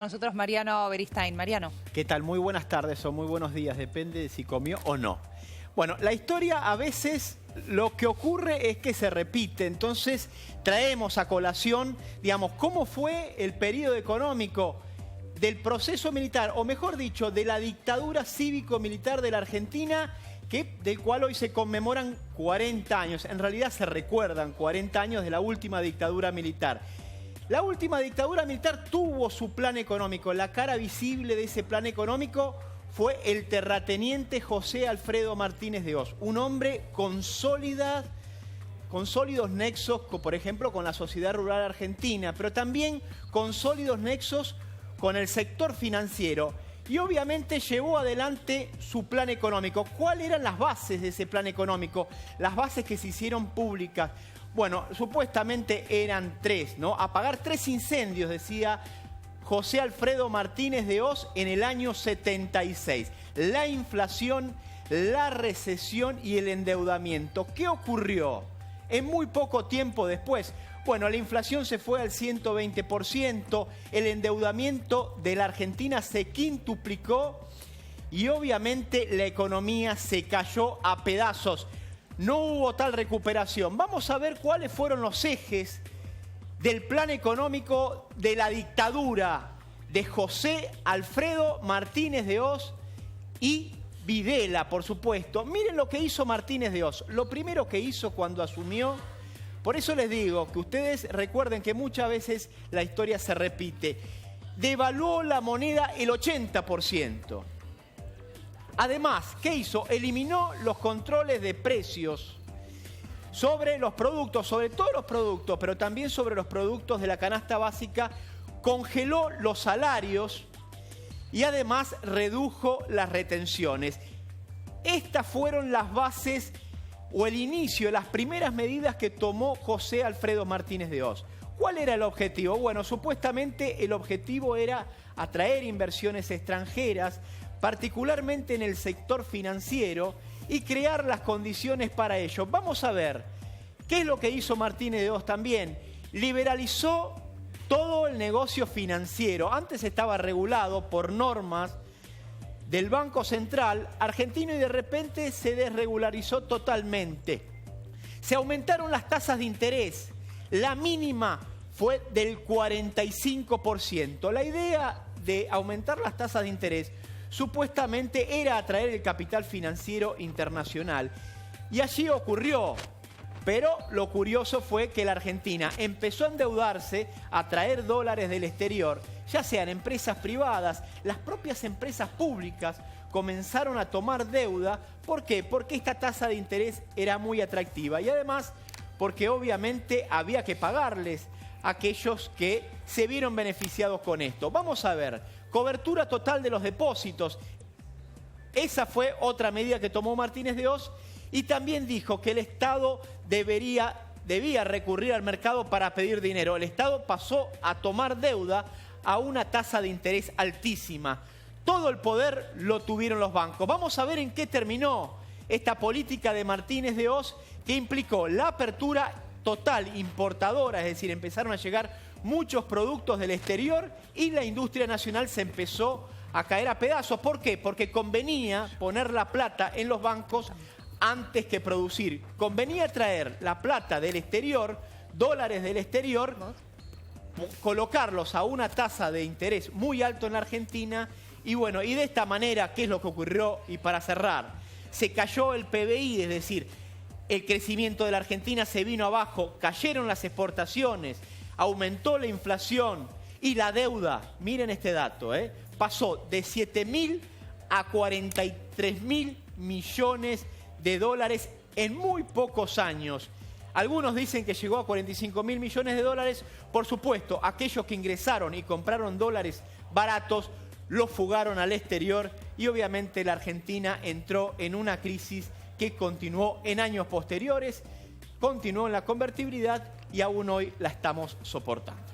Nosotros Mariano Beristain. Mariano. ¿Qué tal? Muy buenas tardes o muy buenos días, depende de si comió o no. Bueno, la historia a veces lo que ocurre es que se repite, entonces traemos a colación, digamos, cómo fue el periodo económico del proceso militar, o mejor dicho, de la dictadura cívico-militar de la Argentina, del cual hoy se conmemoran 40 años, en realidad se recuerdan 40 años de la última dictadura militar. La última dictadura militar tuvo su plan económico. La cara visible de ese plan económico fue el terrateniente José Alfredo Martínez de Oz, un hombre con sólidos nexos, por ejemplo, con la sociedad rural argentina, pero también con sólidos nexos con el sector financiero. Y obviamente llevó adelante su plan económico. ¿Cuáles eran las bases de ese plan económico? Las bases que se hicieron públicas. Bueno, supuestamente eran tres, ¿no? Apagar 3 incendios, decía José Alfredo Martínez de Oz en el año 76. La inflación, la recesión y el endeudamiento. ¿Qué ocurrió? En muy poco tiempo después, bueno, la inflación se fue al 120%, el endeudamiento de la Argentina se quintuplicó y obviamente la economía se cayó a pedazos. No hubo tal recuperación. Vamos a ver cuáles fueron los ejes del plan económico de la dictadura de José Alfredo Martínez de Oz y Videla, por supuesto. Miren lo que hizo Martínez de Oz. Lo primero que hizo cuando asumió, por eso les digo que ustedes recuerden que muchas veces la historia se repite, devaluó la moneda el 80%. Además, ¿qué hizo? Eliminó los controles de precios sobre los productos, sobre todos los productos, pero también sobre los productos de la canasta básica, congeló los salarios y además redujo las retenciones. Estas fueron las bases o el inicio, las primeras medidas que tomó José Alfredo Martínez de Oz. ¿Cuál era el objetivo? Bueno, supuestamente el objetivo era atraer inversiones extranjeras, particularmente en el sector financiero, y crear las condiciones para ello. Vamos a ver qué es lo que hizo Martínez de Oz también. Liberalizó todo el negocio financiero. Antes estaba regulado por normas del Banco Central argentino y de repente se desregularizó totalmente. Se aumentaron las tasas de interés. La mínima fue del 45%. La idea de aumentar las tasas de interés supuestamente era atraer el capital financiero internacional. Y allí ocurrió. Pero lo curioso fue que la Argentina empezó a endeudarse, a traer dólares del exterior, ya sean empresas privadas, las propias empresas públicas comenzaron a tomar deuda. ¿Por qué? Porque esta tasa de interés era muy atractiva y además porque obviamente había que pagarles a aquellos que se vieron beneficiados con esto. Vamos a ver, cobertura total de los depósitos. Esa fue otra medida que tomó Martínez de Oz y también dijo que el Estado debía recurrir al mercado para pedir dinero. El Estado pasó a tomar deuda a una tasa de interés altísima. Todo el poder lo tuvieron los bancos. Vamos a ver en qué terminó esta política de Martínez de Oz, que implicó la apertura total importadora, es decir, empezaron a llegar muchos productos del exterior y la industria nacional se empezó a caer a pedazos. ¿Por qué? Porque convenía poner la plata en los bancos antes que producir. Convenía traer la plata del exterior, dólares del exterior, colocarlos a una tasa de interés muy alto en la Argentina y bueno, y de esta manera, ¿qué es lo que ocurrió? Y para cerrar, se cayó el PBI, es decir, el crecimiento de la Argentina se vino abajo, cayeron las exportaciones, aumentó la inflación y la deuda, miren este dato, pasó de 7.000 a 43.000 millones de dólares en muy pocos años. Algunos dicen que llegó a 45.000 millones de dólares. Por supuesto, aquellos que ingresaron y compraron dólares baratos los fugaron al exterior y obviamente la Argentina entró en una crisis que continuó en años posteriores, continuó en la convertibilidad y aún hoy la estamos soportando.